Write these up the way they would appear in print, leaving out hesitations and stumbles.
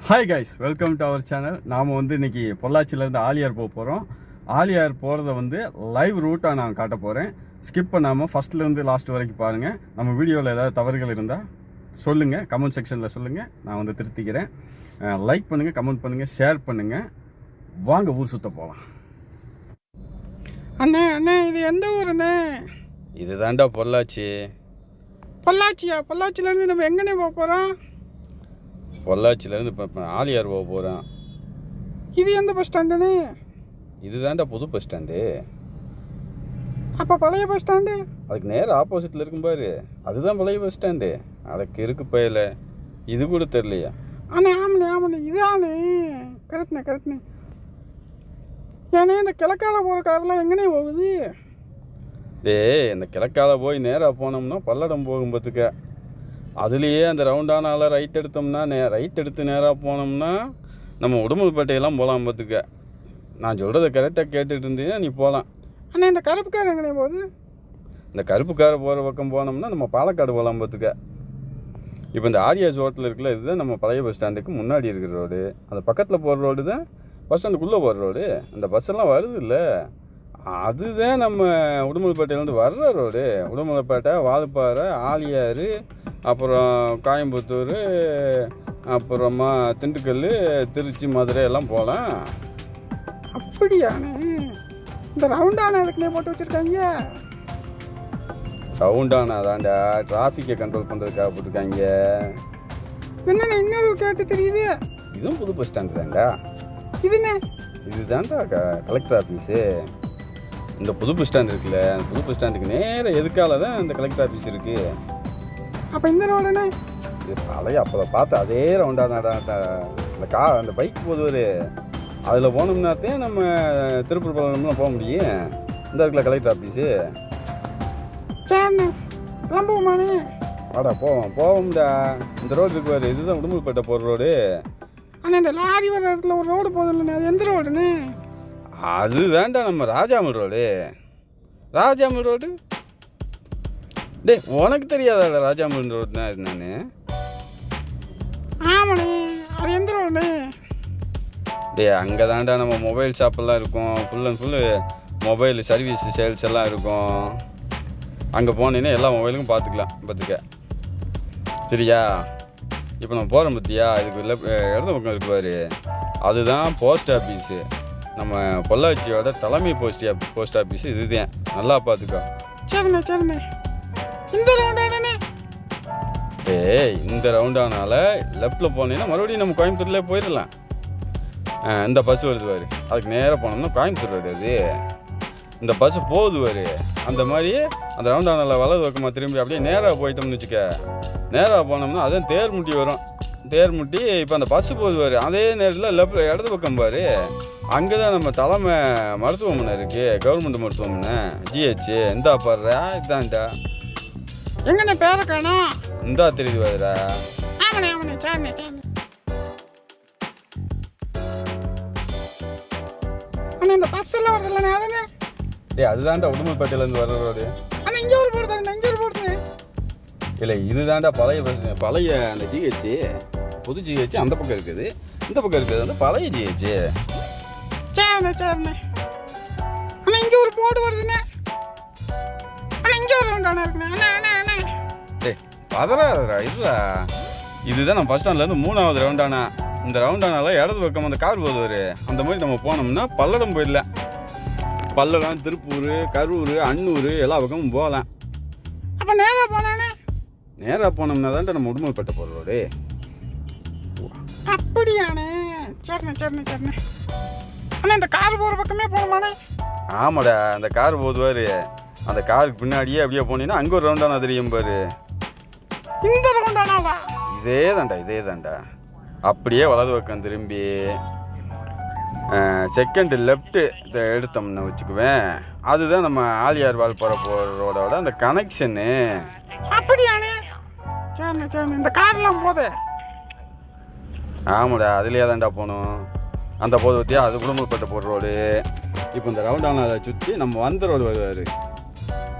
Hi guys, welcome to our channel. நாம் இன்றைக்கி பொள்ளாச்சியிலேருந்து ஆலியார் போக போகிறோம். ஆலியார் போகிறத லைவ் ரூட்டாக நான் காட்ட போகிறேன். ஸ்கிப் பண்ணாமல் ஃபஸ்ட்லேருந்து லாஸ்ட் வரைக்கும் பாருங்கள். நம்ம வீடியோவில் ஏதாவது தவறுகள் இருந்தால் சொல்லுங்கள், கமெண்ட் செக்ஷனில் சொல்லுங்கள், நான் திருத்திக்கிறேன். லைக் பண்ணுங்கள், கமெண்ட் பண்ணுங்கள், ஷேர் பண்ணுங்கள். வாங்க ஊர் சுற்ற போகலாம். அண்ணே அண்ணே, இது எந்த ஊருண்ணே? இது தாண்டா பொள்ளாச்சி. பொள்ளாச்சியா? பொள்ளாச்சியிலேருந்து நம்ம எங்கண்ணே போக போகிறோம்? பொள்ளாச்சியிலேருந்து இப்போ ஆலியார் போக போகிறோம். இது எந்த பஸ் ஸ்டாண்டுண்ணே? இது தாண்டா புது பஸ் ஸ்டாண்டு. அப்போ பழைய பஸ் ஸ்டாண்டு? அதுக்கு நேரம் ஆப்போசிட்டில் இருக்கும் பாரு, அதுதான் பழைய பஸ் ஸ்டாண்டு. அதுக்கு இருக்கு பயில, இது கூட தெரியலையா? அண்ணே ஆமாண்ணே ஆமாண்ணே, இதானே. கரெக்ட்ண்ணே. ஏண்ணே இந்த கிழக்கால போகிற காரெல்லாம் எங்கண்ணே போகுது? இந்த கிழக்கால போய் நேராக போனோம்னா பல்லடம் போகும் பார்த்துக்க. அதுலேயே அந்த ரவுண்டானால ரைட் எடுத்தோம்னா ரைட் எடுத்து நேராக போனோம்னா நம்ம உடுமல்பேட்டையெல்லாம் போகலாம் பார்த்துக்க. நான் சொல்கிறத கரெக்டாக கேட்டுட்டு இருந்தீங்கன்னா நீ போகலாம். அண்ணா இந்த கருப்பு கார் எங்கண்ணே போகுது? இந்த கருப்பு காரை போகிற பக்கம் போனோம்னா நம்ம பாலக்காடு போகலாம் பார்த்துக்க. இப்போ இந்த ஆரியாஸ் ஹோட்டல் இருக்குல்ல, இதுதான் நம்ம பழைய பஸ் ஸ்டாண்டுக்கு முன்னாடி இருக்கிற ரோடு. அந்த பக்கத்தில் போகிற ரோடு தான் பஸ் ஸ்டாண்டுக்குள்ளே போகிற ரோடு. அந்த பஸ்ஸெல்லாம் வருது இல்லை, அதுதான் நம்ம உடுமல்பேட்டையிலேருந்து வர்ற ரோடு. உடுமல்பேட்டை, வால்பாறை, ஆலியார், அப்புறம் கோயம்புத்தூர், அப்புறமா திண்டுக்கல், திருச்சி, மதுரை எல்லாம் போகலாம். அப்படியாண்ணே? இந்த ரவுண்டானா எதுக்குண்ணே போட்டு வச்சுருக்காங்க? ரவுண்டானா தாண்டா டிராஃபிக்கை கண்ட்ரோல் பண்ணுறதுக்காக போட்டிருக்காங்க. என்னண்ணே இன்னொரு கேட்டு தெரியுது? இதுவும் புது பஸ் ஸ்டாண்டு தாண்டா. இதுண்ணே? இதுதான்டா கலெக்டர் ஆஃபீஸு. இந்த புது பஸ் ஸ்டாண்ட் இருக்குல்ல, அந்த புது பஸ் ஸ்டாண்டுக்கு நேராக எதுக்கால தான் இந்த கலெக்டர் ஆஃபீஸ் இருக்குது. அப்போ இந்த ரோடுண்ணே? இது பழைய அப்போ பார்த்து அதே ரவுண்டானாடா. அந்த பைக் போதுவார், அதில் போனோம்னாத்தே நம்ம திருப்பூர் பழம்லாம் போக முடியும். இந்த இருக்குல்ல கலெக்டர் ஆஃபீஸு. சரிண்ணே, கிளம்புவோமாண்ணே? வாடா போவோம்டா. இந்த ரோடு இருக்குவார், இதுதான் உடுமல்பேட்டை போகிற ரோடு. அண்ணா இந்த லாரி வர இடத்துல ஒரு ரோடு போதில்லைண்ணே, அது எந்த ரோடுண்ணே? அது வேண்டா நம்ம ராஜாமல் ரோடு. ராஜாமல் ரோடு உனக்கு தெரியாதா ராஜாமல் ரோடுனா? இது நான் ஆமாண்ணே, அது எந்த ரோடுண்ணே? அங்கே தாண்டா நம்ம மொபைல் ஷாப்பெல்லாம் இருக்கும். Full and full mobile service sales எல்லாம் இருக்கும். அங்கே போனீங்கன்னா எல்லா மொபைலுக்கும் பார்த்துக்க. சரியா? இப்போ நம்ம போகிறோம் பார்த்தியா, இதுக்கு இடது பக்கம் இருக்குவார், அதுதான் போஸ்ட் ஆஃபீஸு. நம்ம பொள்ளாச்சியோட தலைமை போஸ்ட் ஆஃபீஸு இதுதான். நல்லா பார்த்துக்கோ. சரிண்ணே. இந்த ரவுண்டானே? இந்த ரவுண்டானால லெஃப்டில் போனீங்கன்னா மறுபடியும் நம்ம கோயம்புத்தூர்லேயே போயிடலாம். இந்த பஸ் வருதுவார், அதுக்கு நேராக போனோம்னா கோயம்புத்தூர் ரோடு. அது இந்த பஸ்ஸு போகுதுவார். அந்த மாதிரி அந்த ரவுண்டானால வலது பக்கமாக திரும்பி அப்படியே நேராக போயிட்டோம்னு வச்சுக்க. நேராக போனோம்னா அதான் தேர்முட்டி வரும். தேர்முட்டி இப்போ அந்த பஸ்ஸு போகுதுவார், அதே நேரத்தில் லெஃப்ட் இடது பக்கம் பாரு, அங்கே தான் நம்ம தலைமை மருத்துவமனை இருக்குது, கவர்மெண்ட் மருத்துவமனை, ஜிஹெச். இந்தா பாடுறா, இதான்டா. எங்கண்ணே பேரை காணோம்? இந்தா தெரியுது பாருடா. ஆமாண்ணே. சரிண்ணே. அண்ணா இந்த பஸ் எல்லாம் வருதுல்லண்ணே, அதுண்ணே? அதுதான்டா உடுமல்பேட்டையிலேருந்து வர்ற ரோடு. அண்ணா இங்கே ஒரு போடுதாண்ணே, இங்கே ஒரு போடுது. இல்லை, இதுதான்டா பழைய அந்த ஜிஹெச். புது ஜிஹெச் அந்த பக்கம் இருக்குது, இந்த பக்கம் இருக்குது வந்து பழைய ஜிஹெச். சரிண்ணே. அண்ணா இங்கே ஒரு போடு வருதுண்ணே. அண்ணா இங்கே ஒரு ரவுண்டானா இருக்குண்ணே. அண்ணா பதறாதடா, இல்லைடா. இதுதான் நம்ம பஸ் ஸ்டாண்ட்லேருந்து 3வது ரவுண்டானா. இந்த ரவுண்டானால இடது பக்கம் அந்த கார் போதுவார். அந்த மாதிரி நம்ம போனோம்னா பல்லடம் போயிடலாம். பல்லடம், திருப்பூர், கரூர், அன்னூர் எல்லா பக்கமும் போகலாம். அப்போ நேராக போனானே? நேராக போனோம்னா தான்டா நம்ம உடுமல்பேட்டை போகிற ரோடு. அப்படியாண்ணே? சரிண்ணே. அண்ணா இந்த கார் போகிற பக்கமே போகணுமாண்ணே? ஆமாடா, அந்த கார் போதுவார். அந்த காருக்கு பின்னாடியே அப்படியே போனீங்கன்னா அங்கே ஒரு ரவுண்டானா தெரியும் பாரு. இந்த ரவுண்டானாவா? இதே தாண்டா. அப்படியே வலது பக்கம் திரும்பி செகண்ட் லெஃப்ட்டு எடுத்தோம்னு வச்சுக்குவேன், அதுதான் நம்ம ஆலியார் வால்பாறை போகிற ரோடோட அந்த கனெக்ஷனு. அப்படியாண்ணே? சரிண்ணே. இந்த கார்லாம் போதே? ஆமாடா, அதுலேயே தான்டா போகணும். அந்த போது பற்றியா அது உடுமல்பேட்டை போகிற ரோடு. இப்போ இந்த ரவுண்டானாவை சுற்றி நம்ம வந்த ரோடு வருவார்.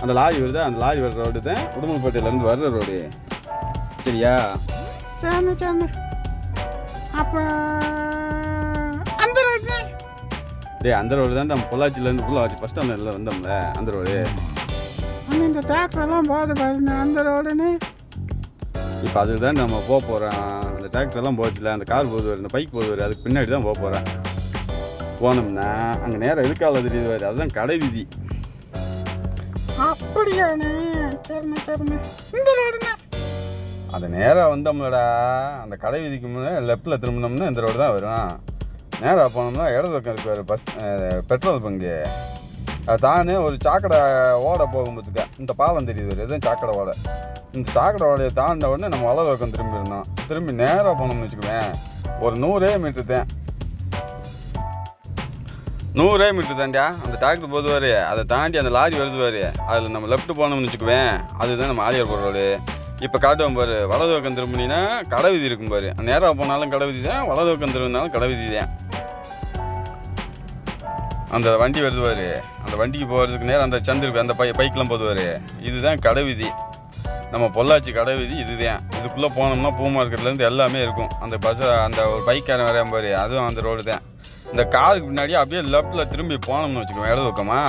அந்த லாரி வருது, அந்த லாரி வர்ற ரோடு தான் உடுமல்பேட்டையிலேருந்து வர்ற ரோடு. சரியா? சரிண்ணே. அப்போ அந்த ரோடு டேய் அந்த ரோடு தான் நம்ம பொள்ளாச்சியிலேருந்து பொள்ளாச்சி ஃபஸ்ட் ஸ்டாண்டில் வந்தோம்ல அந்த ரோடு. ஆனால் இந்த டிராக்டர்லாம் போகுது பாருங்க அந்த ரோடுன்னு. இப்போ அதுக்கு தான் நம்ம போக போகிறோம். அந்த டிராக்டர்லாம் போச்சுல, அந்த கார் போகுது வரும், இந்த பைக் போகுது வரும், அதுக்கு பின்னாடி தான் போக போகிறேன். போனோம்னா அங்கே நேரம் எதுக்கால தெரியுது வரும், அதுதான் கடை வீதி. அப்படியாண்ணே? சரிண்ணே சரிண்ணே. இந்த ரோடுண்ணே. அது நேராக வந்தோம்லடா, அந்த கடை வீதிக்கு முன்னாடி லெஃப்டில் திரும்பினோம்னா இந்த ரோடு தான் வரும். நேராக போனோம்னா இடது பக்கம் இருக்கார் பஸ் பெட்ரோல் பங்கு. அதை தானே ஒரு சாக்கடை ஓடை போகும்போதுக்க இந்த பாலம் தெரியுது வரும், இதுதான் சாக்கடை ஓடை. இந்த சாக்கடை ஓடையை தாண்ட உடனே நம்ம வலது பக்கம் திரும்பிடணும். திரும்பி நேராக போனோம்னு வச்சுக்குவேன், ஒரு 100 மீட்டர் தான். 100 மீட்டர் தாண்டியா அந்த டிராக்டர் போதுவார், அதை தாண்டி அந்த லாரி வருதுவார், அதில் நம்ம லெஃப்ட் போனோம்னு வச்சுக்குவேன், அதுதான் நம்ம ஆலியார் போகிற ரோடு. இப்போ காட்டுவோம் பாரு, வலது பக்கம் திரும்பினா கடை வீதி இருக்கும் பாரு. நேராக போனாலும் கடை வீதி தான், வலது பக்கம் திரும்பினாலும் கடை வீதி தான். அந்த வண்டி வருதுவார், அந்த வண்டிக்கு போகிறதுக்கு நேரம் அந்த சந்திருக்கு அந்த பைக்கெலாம் போதுவார், இதுதான் கடை வீதி. நம்ம பொள்ளாச்சி கடை வீதி இதுதான். இதுக்குள்ளே போனோம்னா பூ மார்க்கெட்லேருந்து எல்லாமே இருக்கும். அந்த பஸ்ஸை அந்த ஒரு பைக்காரன் வரையும் பாரு, அதுவும் அந்த ரோடு தான். இந்த காருக்கு முன்னாடி அப்படியே லெஃப்ட்டில் திரும்பி போனோம்னு வச்சுக்கோங்க, இடது பக்கமா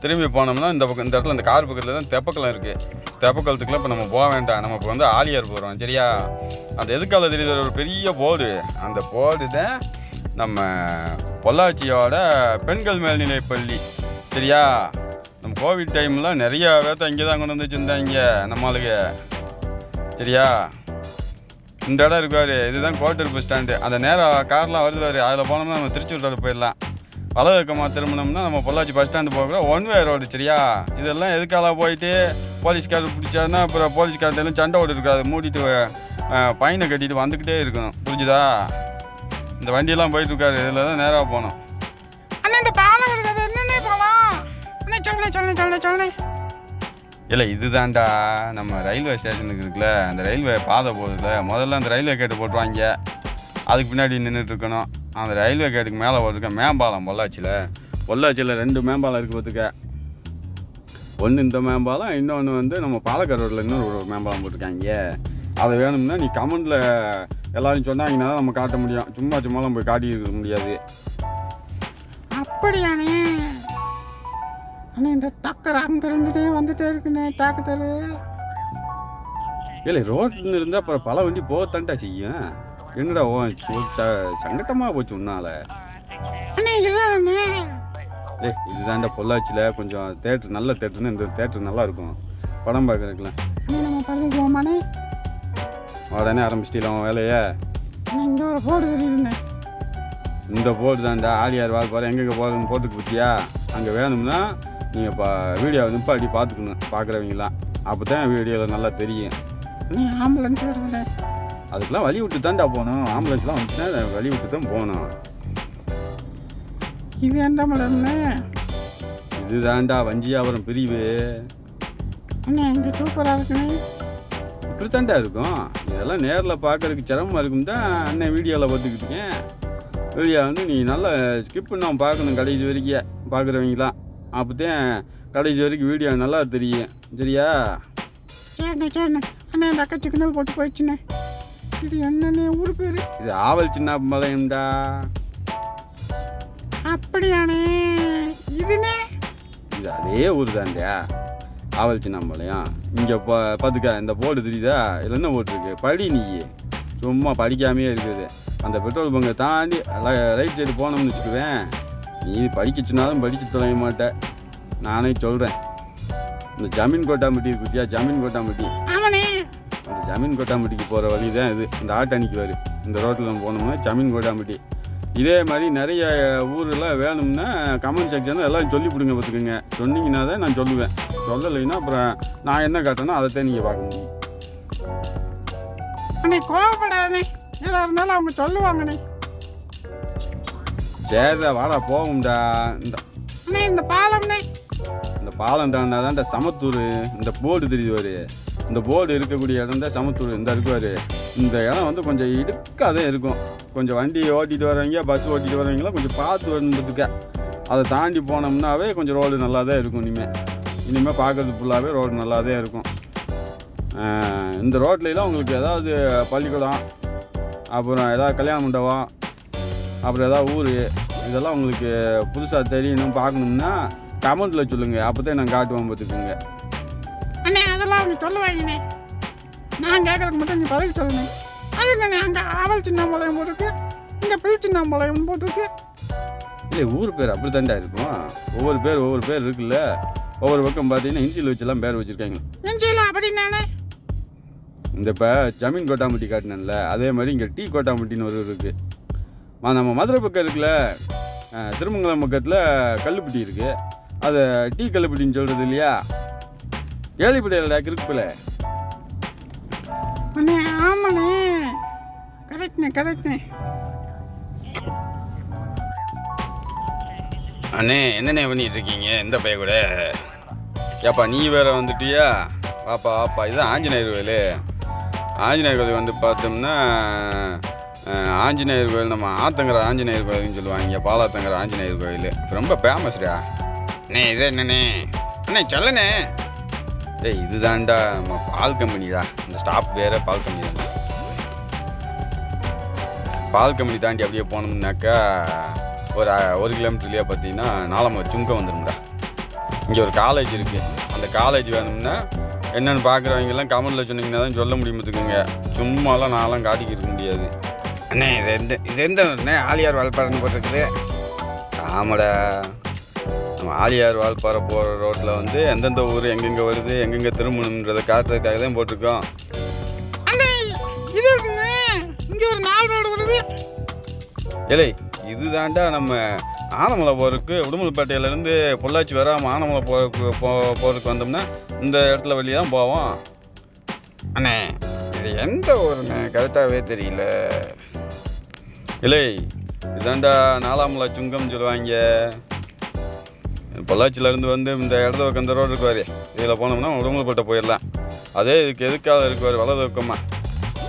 திரும்பி போனோம்னா இந்த பக்கம் இந்த இடத்துல இந்த கார் பக்கத்தில் தான் தெப்பக்குளம் இருக்குது. தெப்பக்குளத்துக்குலாம் இப்போ நம்ம போக வேண்டாம், நம்ம இப்போ வந்து ஆலியார் போகிறோம் சரியா. அந்த எதுக்கால தெரியுது ஒரு பெரிய போர்டு, அந்த போர்டு தான் நம்ம பொள்ளாச்சியோட பெண்கள் மேல்நிலைப் பள்ளி சரியா. நம்ம கோவிட் டைமில் நிறையா பேர்த்த இங்கே தான் கொண்டு வந்து வச்சுருந்தாங்க நம்மளுக்கு சரியா. இந்த இடம் இருக்காரு, இதுதான் கோட்டூர் பஸ் ஸ்டாண்டு. அந்த நேரம் கார்லாம் வருதுவார், அதில் போனோம்னா நம்ம திருச்சூர் ரோடு போயிடலாம். வலது பக்கமாக திரும்பினோம்னா நம்ம பொள்ளாச்சி பஸ் ஸ்டாண்டு போகிற ஒன் வே ரோடு சரியா. இதெல்லாம் எதுக்கால போயிட்டு போலீஸ்காரர் பிடிச்சாருன்னா அப்புறம் போலீஸ்கார்ட்டெல்லாம் சண்டை ஓடு இருக்காது, மூடிட்டு பையனை கட்டிட்டு வந்துக்கிட்டே இருக்கணும் புரிஞ்சுதா. இந்த வண்டியெல்லாம் போயிட்டு இருக்காரு, இதில் தான் நேராக போகணும். அண்ணா இந்த பாலம் இருக்குது என்னென்ன பாலம்? அண்ணா சொல்லுண்ணே. இல்லை இதுதான்டா நம்ம ரயில்வே ஸ்டேஷனுக்கு இருக்குல்ல, அந்த ரயில்வே பாதை போகுதுல, முதல்ல அந்த ரயில்வே கேட்டு போட்டுருவாங்க, அதுக்கு பின்னாடி நின்றுட்டு இருக்கணும். அந்த ரயில்வே கேட்டுக்கு மேலே போட்டிருக்கேன் மேம்பாலம். பொள்ளாச்சியில் 2 மேம்பாலம் இருக்குது பார்த்துக்க. ஒன்று இந்த மேம்பாலம், இன்னொன்று வந்து நம்ம பாலக்காடு ரோட்டில் இன்னொரு மேம்பாலம் போட்டிருக்காங்க. அதை வேணும்னா நீ கமெண்டில் எல்லோரும் சொன்னாங்கன்னா தான் நம்ம காட்ட முடியும், சும்மாலாம் போய் காட்டி இருக்க முடியாது. அப்படியாண்ணே? அண்ணா இந்த டக்கர் அங்கே இருந்துட்டே வந்துட்டே இருக்குண்ணே டிராக்டரு. இல்லை ரோட்னு இருந்தால் அப்புறம் பல வண்டி போகத்தான்டா செய்யும். என்னடா சங்கட்டமாக போச்சு உன்னால. அண்ணே இதுதானே? இதுதான்டா பொள்ளாச்சியில் கொஞ்சம் தேட்டர், நல்ல தேட்டர்னு இந்த தேட்டர் நல்லா இருக்கும் படம் பார்க்குறதுக்குலாம். நம்ம படத்துக்கு போமாண்ணே? உடனே ஆரம்பிச்சிட்டீங்களா வேலையை? இந்த ஒரு போர்டு தெரியுதுண்ணே. இந்த போர்டு தான்டா ஆலியார் வாழ் போகிறேன், எங்கெங்கே போகிறதுன்னு போட்டுக்கு பற்றியா. அங்கே வேணும்னா நீங்கள் வீடியோவை நிப்பாட்டி பார்த்துக்கணும் பார்க்குறவங்களாம், அப்போ தான் வீடியோவில் நல்லா தெரியும். நீ ஆம்புலன்ஸ் வருதுண்ணே, அதுக்கெலாம் வழி விட்டு தான்டா போகணும். ஆம்புலன்ஸ்லாம் வந்துச்சுன்னா வழி விட்டு தான் போகணும். இது எந்த மலர்ண்ணே? இது தான்டா வஞ்சியாபுரம் பிரிவு. அண்ணே இங்கே சூப்பராக இருக்குண்ணே. இப்படி தான்டா இருக்கும். இதெல்லாம் நேரில் பார்க்கறதுக்கு சிரமமாக இருக்கும் தான் அண்ணன் வீடியோவில் பார்த்துக்கிட்டு இருக்கேன். வீடியோ வந்து நீ நல்லா ஸ்கிப் பண்ணாமல் பார்க்கணும் கடைசி வரைக்கும் பார்க்குறவங்களாம், அப்போ தான் கடைசி வரைக்கும் வீடியோ நல்லா தெரியும் சரியா. சரிண்ணே. அண்ணே இந்த அக்கா சிக்கனல் போட்டு போயிடுச்சுண்ணே. இது என்னண்ணே ஊர் பேர்? இது ஆவல் சின்ன மலையம்டா. அப்படியாண்ணே? இதுண்ணே இது அதே ஊர் தான்டா, ஆவல் சின்ன மலையம். இங்கே பார்த்துக்க இந்த போர்டு தெரியுதா, இதில் என்ன போட்டிருக்கு படி. நீ சும்மா படிக்காமே இருக்குது. அந்த பெட்ரோல் பங்கை தாண்டி ரைட் சைடு போனோம்னு வச்சுக்குவேன், நீ படிக்க சொன்னாலும் படித்து தொலைய மாட்டேன், நானே சொல்கிறேன். இந்த ஜமீன் கோட்டாம்பட்டி இருக்குத்தியா, ஜமீன் கோட்டாம்பட்டி, அந்த ஜமீன் கோட்டாம்பட்டிக்கு போகிற வழி தான் இது. இந்த ஆட்டணிக்கு வரும், இந்த ரோட்டில் போனோம்னா ஜமீன் கோட்டாம்பட்டி. இதே மாதிரி நிறைய ஊரெல்லாம் வேணும்னா கமெண்ட் செக்ஷனில் எல்லாம் சொல்லி பிடுங்க பார்த்துக்குங்க. சொன்னீங்கன்னா தான் நான் சொல்லுவேன், சொல்லலைன்னா அப்புறம் நான் என்ன காட்டணும் அதைத்தான் நீங்கள் பார்க்க முடியும். அண்ணே கோவப்படாதே, எதாக இருந்தாலும் அவங்க சொல்லுவாங்கண்ணே. சரிடா வாடா போகும்டா. இந்த பாலம்ண்ணே, இந்த பாலம் தான்டா சமத்தூர். இந்த போர்டு தெரியுது வரு, இந்த போர்டு இருக்கக்கூடிய இடம் தான் சமத்தூர். இந்த இருக்குவார், இந்த இடம் வந்து கொஞ்சம் இடுக்காக தான் இருக்கும். கொஞ்சம் வண்டி ஓட்டிகிட்டு வரவங்க, பஸ் ஓட்டிகிட்டு வரவங்களாம் கொஞ்சம் பார்த்து வரணுன்றதுக்க. அதை தாண்டி போனோம்னாவே கொஞ்சம் ரோடு நல்லா தான் இருக்கும். இனிமேல் பார்க்குறது ஃபுல்லாகவே ரோடு நல்லா தான் இருக்கும். இந்த ரோட்லலாம் உங்களுக்கு ஏதாவது பள்ளிக்கூடம் அப்புறம் ஏதாவது கல்யாண மண்டபம், அப்புறம் ஏதாவது ஊர், இதெல்லாம் உங்களுக்கு புதுசாக தெரியணும் பார்க்கணும்னா கமெண்ட்டில் சொல்லுங்கள். அப்போ தான் நான் காட்டுவேன் பார்த்துக்குங்க. அண்ணே அதெல்லாம் அவங்க சொல்லுவாங்கண்ணே. நான் கேட்குறதுக்கு மட்டும் நீ பதில் சொல்லணும். அது தானே அங்கே ஆவல் சின்னாம்பாளையம் போட்டிருக்கு, இங்கே பில் சின்னாம்பாளையம் போட்டிருக்கு. இல்லை ஊர் பேர் அப்படி தாண்டா இருக்கும். ஒவ்வொரு பேர் இருக்குல்ல. ஒவ்வொரு பக்கம் பார்த்தீங்கன்னா இன்சில் வச்செல்லாம் பேர் வச்சுருக்காங்க. நெஞ்சில அப்படின்னானே. இந்த இப்போ ஜமீன் கோட்டாம்பட்டி காட்டினேன்ல, அதே மாதிரி இங்கே டீ கோட்டாம்பட்டின்னு ஒரு இருக்குது. நம்ம மதுரை பக்கம் இருக்குல்ல, திருமங்கலம் பக்கத்தில் கல்லுப்பட்டி இருக்குது. அதை டீ கல்லுப்பட்டின்னு சொல்கிறது இல்லையா? ஏழிப்படையில்டா கிருப்பில். அண்ணே ஆமாண்ணே, கரெக்ட்ண்ணே. அண்ணே என்னண்ணே பண்ணிட்டு இருக்கீங்க இந்த பைய கூட? ஏப்பா நீ வேற வந்துட்டியா? வாப்பா இதுதான் ஆஞ்சநேயர் கோயில். ஆஞ்சநேயர் கோயில் வந்து பார்த்தோம்னா ஆஞ்சநேயர் கோயில் நம்ம ஆத்தங்கர ஆஞ்சநேயர் கோயில்னு சொல்லுவாங்க. பாலாத்தங்கர ஆஞ்சநேயர் கோயில் ரொம்ப ஃபேமஸ்டா. அண்ணே இது என்னண்ணே? அண்ணே சொல்லண்ணே. டேய் இதுதான்டா நம்ம பால் கம்பெனி தான். இந்த ஸ்டாப் வேறு பால் கம்பெனி தான். பால் கம்பெனி தாண்டி அப்படியே போனோம்னாக்கா ஒரு கிலோமீட்டர்லேயே பார்த்தீங்கன்னா நாலம்பது சுங்கம் வந்துடும்டா. இங்கே ஒரு காலேஜ் இருக்குது. அந்த காலேஜ் வேணும்னா என்னென்னு பார்க்குறவங்கெல்லாம் கமெண்டில் சொன்னீங்கன்னா தான் சொல்ல முடியுமத்துக்குங்க. சும்மாலாம் நான்லாம் காட்டிக்கிட்டு இருக்க முடியாது. அண்ணே இது எந்த அண்ணே ஆலியார் வால்பாறைன்னு போட்டிருக்குது? ஆமாடா, நம்ம ஆலியார் வால்பாறை போகிற ரோட்டில் வந்து எந்தெந்த ஊர் எங்கெங்கே வருது, எங்கெங்கே திரும்பணுன்றதை காட்டுறதுக்காக தான் போட்டிருக்கோம். இது இருக்குண்ணே, இங்கே ஒரு 4 ரோடு வருது. இல்லை இதுதாண்டா நம்ம ஆனமலை போகிறதுக்கு உடுமலைப்பேட்டையிலேருந்து பொள்ளாச்சி வராமல் ஆனமலை போகிறதுக்கு வந்தோம்னா இந்த இடத்துல வழி தான் போவோம். அண்ணே இது எந்த ஊருண்ணே கரெக்டாகவே தெரியல. இல்லை இதாண்டா நாலாமலை சுங்கம்னு சொல்லுவாங்க. பொள்ளாச்சியிலேருந்து வந்து இந்த இடத்த பக்கம் இந்த ரோடு இருக்குவார், இதில் போனோம்னா உடுமலைப்பேட்டை போயிடலாம். அதே இதுக்கு எதுக்காக இருக்குவார்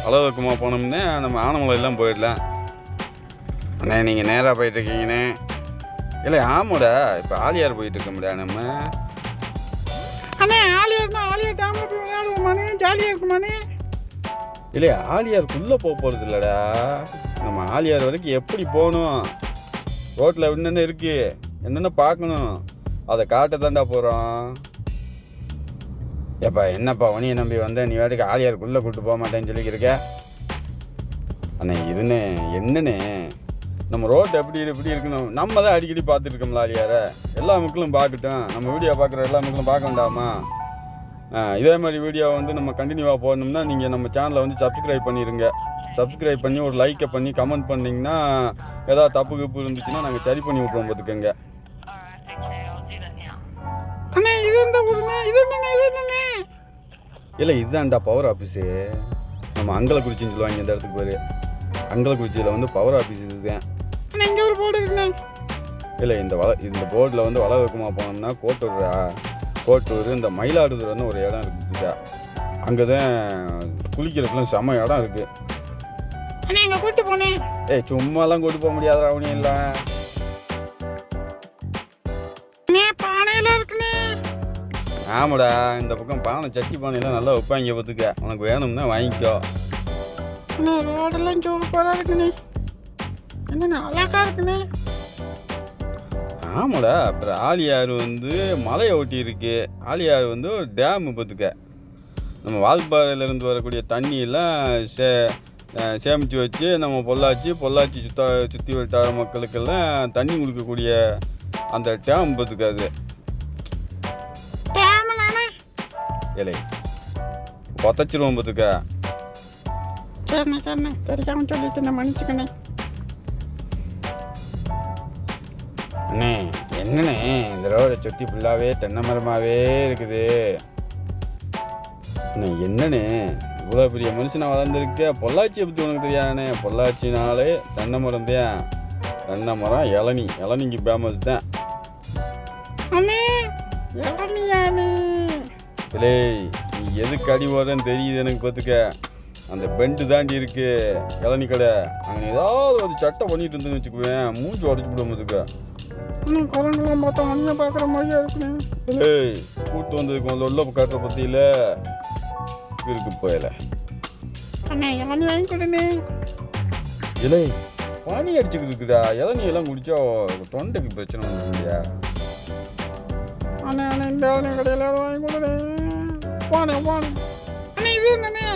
வலதுக்கமாக போனோம்னா நம்ம ஆனமலை எல்லாம் போயிடலாம். அண்ணே நீங்கள் நேராக போயிட்டுருக்கீங்கண்ணே. இல்லை ஆமாடா, இப்போ ஆலியார் போயிட்டுருக்க முடியா நம்ம? அண்ணே ஆலியார் டேமில் போய் விளையாடுவோமானே, ஜாலியாக இருக்குமானே? இல்லை ஆலியாருக்குள்ளே போகிறது இல்லைடா. நம்ம ஆலியார் வரைக்கும் எப்படி போகணும், ரோட்டில் என்னென்ன இருக்குது, என்னென்ன பார்க்கணும், அதை காட்ட தாண்டா போகிறோம். ஏப்பா என்னப்பா உனியை நம்பி வந்தேன், நீ வாட்டுக்கு ஆலியாருக்குள்ளே கூப்பிட்டு போக மாட்டேன்னு சொல்லிக்கிருக்க? அண்ணே இருண்ணே என்னண்ணே, நம்ம ரோட்டு எப்படி இருக்கணும், நம்ம தான் அடிக்கடி பார்த்துருக்கோம்ல ஆலியாரை. எல்லா மக்களும் பார்க்கட்டும், நம்ம வீடியோ பார்க்குற எல்லா மக்களும் பார்க்க வேண்டாமா? இதே மாதிரி வீடியோ வந்து நம்ம கண்டினியூவாக போடணும்னா நீங்கள் நம்ம சேனலை வந்து சப்ஸ்கிரைப் பண்ணிடுங்க. சப்ஸ்கிரைப் பண்ணி ஒரு லைக்கை பண்ணி கமெண்ட் பண்ணிங்கன்னா ஏதாவது தப்பு கிப்பு இருந்துச்சுன்னா நாங்கள் சரி பண்ணி விட்ருவோம் பார்த்துக்கோங்க. இல்லை இதுதான்டா பவர் ஆஃபீஸு. நம்ம அங்கலக்குறிச்சின்னு சொல்லுவாங்க இந்த இடத்துக்கு பேர். அங்கலக்குறிச்சியில் வந்து பவர் ஆஃபீஸ் இதுதான். இங்கே ஒரு போர்டு இருக்குண்ணே. இல்லை இந்த போர்டில் வந்து வலதுக்கமாக போனோம்னா கோட்டூர் இந்த மயிலாடுதுறைன்னு ஒரு இடம் இருக்குதுக்கா. அங்கே தான் குளிக்கிறதுக்குலாம் செம்ம இடம் இருக்குது. அங்கே கூப்பிட்டு போனேன். ஏய் சும்மாலாம் கூட்டு போக முடியாத ராவணி இல்லை. பானையெல்லாம் இருக்குண்ணே. ஆமாடா, இந்த பக்கம் பானை சட்டி பானையெல்லாம் நல்லா வைப்பாங்க பார்த்துக்க. உனக்கு வேணும்னா வாங்கிக்கோ. ரோடெல்லாம் சூப்பராக இருக்குண்ணே, என்னண்ணே அழகாக இருக்குண்ணே. ஆமாடா, அப்புறம் ஆலியார் வந்து மலையை ஒட்டி இருக்கு. ஆலியார் வந்து ஒரு டேமு பார்த்துக்க. நம்ம வால்பாறையிலேருந்து வரக்கூடிய தண்ணியெல்லாம் சேமித்து வச்சு நம்ம பொள்ளாச்சி சுற்றி வட்டார மக்களுக்கெல்லாம் தண்ணி கொடுக்கக்கூடிய அந்த டேம் பார்த்துக்காது. ஏலே பொத்தச்சிருவோம் பார்த்துக்க. சரிண்ணே தெரியாமல் சொல்லிட்டு நான் மன்னிச்சுக்கண்ணே. அண்ணே என்னண்ணே இந்த ரோடை சுற்றி ஃபுல்லாகவே தென்னை மரமாகவே இருக்குது. அண்ணே என்னண்ணே இவ்வளோ பெரிய மனுஷனாக வளர்ந்துருக்க, பொள்ளாச்சியை பற்றி உனக்கு தெரியாதுண்ணே. பொள்ளாச்சினாலே தென்னை மரம் தான். தென்னை மரம் இளநிக்கு ஃபேமஸ் தான். இல்லை நீ எதுக்கு அடி போடுறேன்னு தெரியுது எனக்கு பார்த்துக்க. அந்த பெண்டு தாண்டி இருக்கு இளநி கடை. அங்கே ஏதாவது ஒரு சட்டை பண்ணிட்டு இருந்துன்னு வச்சுக்குவேன், மூஞ்சி உடச்சி விட பார்த்துக்க. குரங்கெல்லாம் பார்த்தா மணியை பார்க்குற மாதிரியா இருக்குண்ணே. ஏய் கூட்டு வந்ததுக்கு உள்ள காட்டுற பற்றியில் இருக்கு போயில. அண்ணே இளநி வாங்கி கொடுண்ணே. இல்லை பனி அடிச்சுக்கிட்டு இருக்குடா, இளநீ எல்லாம் குடிச்சா தொண்டைக்கு பிரச்சனை ஒன்றும் இல்லையா? அண்ணே அண்ணே இந்த இளநீ கடையில் வாங்கி கொடுறேன். போனேன் அண்ணே இது என்னண்ணே?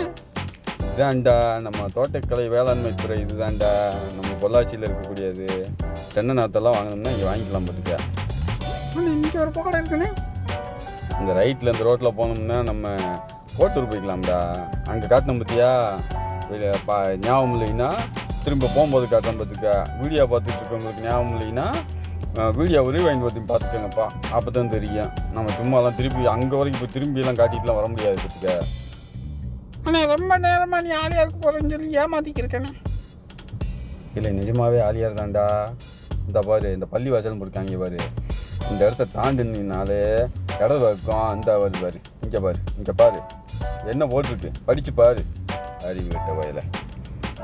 இதான்டா நம்ம தோட்டக்கலை வேளாண்மை துறை, இதுதான்டா நம்ம பொள்ளாச்சியில் இருக்கக்கூடியது. தென்னை நாற்றெல்லாம் வாங்கினோம்னா இங்கே வாங்கிக்கலாம் பார்த்துக்க. அண்ணே இன்றைக்கி ஒரு பக்கடை இருக்குண்ணே. இந்த ரைட்டில் இந்த ரோட்டில் போனோம்னா நம்ம கோட்டூர் போய்க்கலாம்டா. அங்கே காட்டினோம் பார்த்தியா, ஞாபகம் இல்லைன்னா திரும்ப போகும்போது காட்டுறோம் பார்த்துக்க. வீடியோ பார்த்துட்டு இருக்கவங்களுக்கு ஞாபகம் இல்லைன்னா வீடியோ ரீவைண்ட் பார்த்து பார்த்துக்கோங்கப்பா, அப்போ தான் தெரியும். நம்ம சும்மாலாம் திருப்பி அங்கே வரைக்கும் இப்போ திரும்பியெல்லாம் காட்டிட்டுலாம் வர முடியாது பார்த்துக்க. அண்ணே ரொம்ப நேரமாக நீ ஆலியாருக்கு போகிறேன்னு சொல்லி ஏமாற்றிக்கிருக்கேண்ணே. இல்லை நிஜமாகவே ஆலியார் தான்டா. இந்த பாரு, இந்த பள்ளி வாசல்னு இருக்காங்க பாரு, இந்த இடத்த தாண்டினாலே இடது இருக்கும். இந்த வருது பாரு, இங்கே பாரு, இங்கே பாரு என்ன போட்டிருக்கு, படித்து பாரு. அறிவு கிட்ட வயலை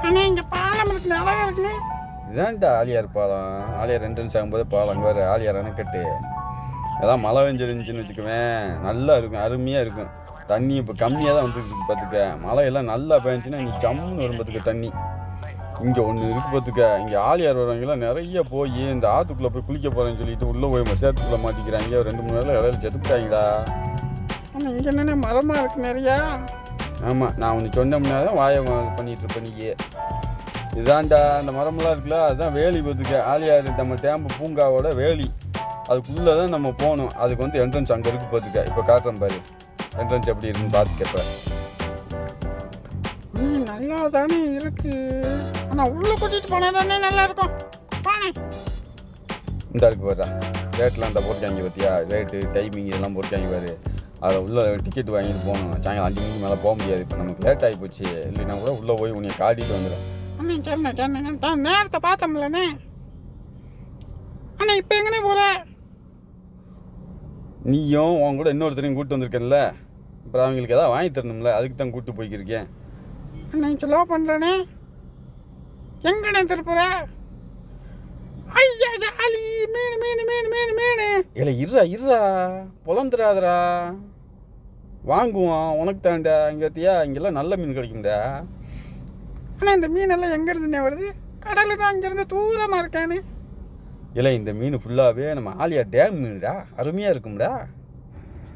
அண்ணே இங்கே பாலம் இருக்கு, நல்லா இருக்குண்ணே. இதுதான்டா ஆலியார் பாலம். ஆலியார் என்ட்ரன்ஸ் ஆகும்போது பாலம் அங்கே வேறு ஆலியார் அணைக்கட்டு. ஏதாவது மழை பெஞ்சிருந்துச்சின்னு வச்சுக்குவேன், நல்லா இருக்கும், அருமையாக இருக்கும். தண்ணி இப்போ கம்மியாக தான் வந்துருக்கு பார்த்துக்க. மழையெல்லாம் நல்லா பெஞ்சுன்னா நீ ஜம்முன்னு வரும் பார்த்துக்க தண்ணி. இங்கே ஒன்று இருக்கு பார்த்துக்க. இங்கே ஆலியார் வரவங்களாம் நிறைய போய் இந்த ஆற்றுக்குள்ளே போய் குளிக்க போகிறேன்னு சொல்லிட்டு உள்ளே போய் சேத்துக்குள்ளே மாட்டிக்கிறாங்க. 2-3 நாளில் இடையில செத்துக்கிட்டாங்கடா. ஆனால் இங்கே என்னென்ன மரமாக இருக்குது நிறையா. ஆமாம், நான் ஒன்று சொன்னோம்னா தான் வாயை பண்ணிகிட்டு இருப்பேன் நீயே. இதான்டா அந்த மரமெல்லாம் இருக்குல்ல, அதுதான் வேலி பார்த்துக்க. ஆலியார் நம்ம தேம்பு பூங்காவோட வேலி, அதுக்குள்ளே தான் நம்ம போகணும். அதுக்கு வந்து என்ட்ரன்ஸ் அங்கே இருக்குது பார்த்துக்க. இப்போ காட்டுறேன் பாரு என்ட்ரன்ஸ் எப்படி இருக்குன்னு பார்த்துக்கப்ப. நல்லா தானே இருக்கு, ஆனால் உள்ளே கூட்டிகிட்டு போனால் தானே நல்லா இருக்கும். போனேன் இந்த இருக்கு பாரு, ரேட்லாம் அந்த போட்டுக்காங்க பார்த்தியா, ரேட்டு டைமிங் இதெல்லாம் போட்டுக்காங்க பாரு. அதை உள்ளே டிக்கெட் வாங்கிட்டு போகணும். சாயங்காலம் 5 மணிக்கு மேலே போக முடியாது. இப்போ நமக்கு லேட் ஆகி போச்சு. இல்லைன்னா கூட உள்ளே போய் உன்னை காட்டிட்டு வந்துடும். அண்ணே சரிண்ணே தான் நேரத்தை பார்த்தோம்லண்ணே. அண்ணா இப்போ எங்கண்ணே போகிற? நீயும் உன் கூட இன்னொருத்தரையும் கூப்பிட்டு வந்திருக்கேன்ல, அப்புறம் அவங்களுக்கு எதாவது வாங்கி தரணும்ல, அதுக்கு தான் கூப்பிட்டு போய்க்கிருக்கேன். அண்ணா ஸ்லோ பண்ணுறேண்ணே. எங்கண்ணே திருப்புற? ஐயா ஜாலி மீன் மீன் மீன் மீன் மீன். இல்லை இருறா பொழந்துடாதரா, வாங்குவோம் உனக்கு தாண்டா. இங்கே பார்த்தியா, இங்கெல்லாம் நல்ல மீன் கிடைக்கும்டா. ஆனால் இந்த மீனெல்லாம் எங்கேருந்துண்ணே வருது? கடலில் தான் இங்கேருந்து தூரமாக இருக்கானே. இல்லை இந்த மீன் ஃபுல்லாகவே நம்ம ஆலியார் டேம் மீன்டா, அருமையாக இருக்கும்டா.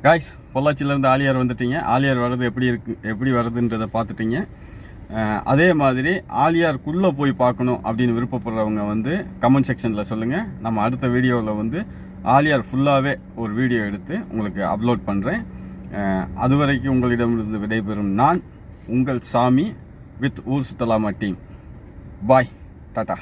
காய்ஸ், பொள்ளாச்சியிலேருந்து ஆலியார் வந்துட்டீங்க. ஆலியார் வர்றது எப்படி வருதுன்றதை பார்த்துட்டீங்க. அதே மாதிரி ஆலியாருக்குள்ளே போய் பார்க்கணும் அப்படின்னு விருப்பப்படுறவங்க வந்து கமெண்ட் செக்ஷனில் சொல்லுங்கள். நம்ம அடுத்த வீடியோவில் வந்து ஆலியார் ஃபுல்லாகவே ஒரு வீடியோ எடுத்து உங்களுக்கு அப்லோட் பண்ணுறேன். அது வரைக்கும் உங்களிடமிருந்து விடைபெறும் நான் உங்கள் சாமி வித் ஊர் சுத்தலாமா டீம். பாய், டாட்டா.